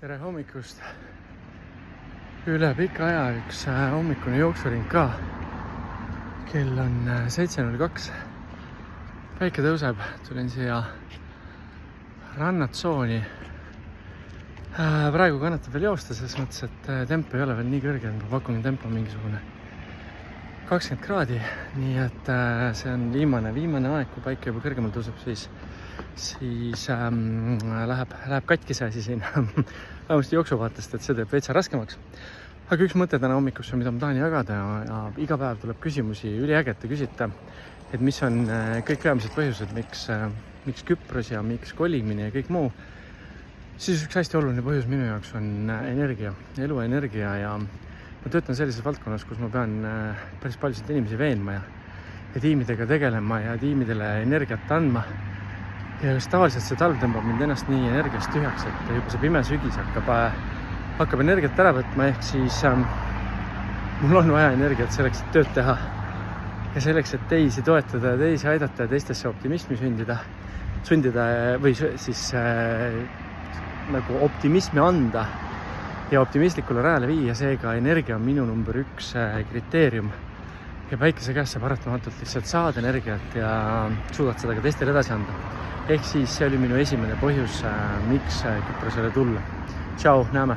Tere hommikust! Üle pika aja üks hommikune jooksuring ka. Kell on 7:02. Päike tõuseb, tulin siia rannatsooni. Praegu kannatab veel joosta, selles mõttes, et tempo ei ole veel nii kõrge, ma pakun tempo mingisugune 20 kraadi, nii et see on viimane aeg, kui päike juba kõrgemal tõuseb, siis läheb katki see asi siin vähemasti jooksuvaatest, et see teeb veitsa raskemaks. Aga üks mõte täna hommikusse, mida ma tahan jagada ja iga päev tuleb küsimusi üliägete küsita, et mis on kõik peamised põhjused, miks Küpros ja miks kolimine ja kõik muu. Siis üks hästi oluline põhjus minu jaoks on energia, eluenergia ja ma töötan sellises valdkonnas, kus ma pean päris paljusid inimesi veenma ja tiimidega tegelema ja tiimidele energiat andma. Ja just tavaliselt see talv tõmbab mind ennast nii energiast tühjaks, et juba see pime sügis hakkab energiat ära võtma, ehk siis mul on vaja energiat selleks, et tööd teha ja selleks, et teisi toetada ja teisi aidata ja teistesse optimismi sundida või siis nagu optimismi anda ja optimistlikule rajale viia, seega energia on minu number 1 kriteerium. Ja päikese käest saab paratamatult lihtsalt saada energiat ja suudad seda ka teistele edasi anda. Ehk siis see oli minu esimene põhjus, miks Küprosele tulla. Tšau, näeme!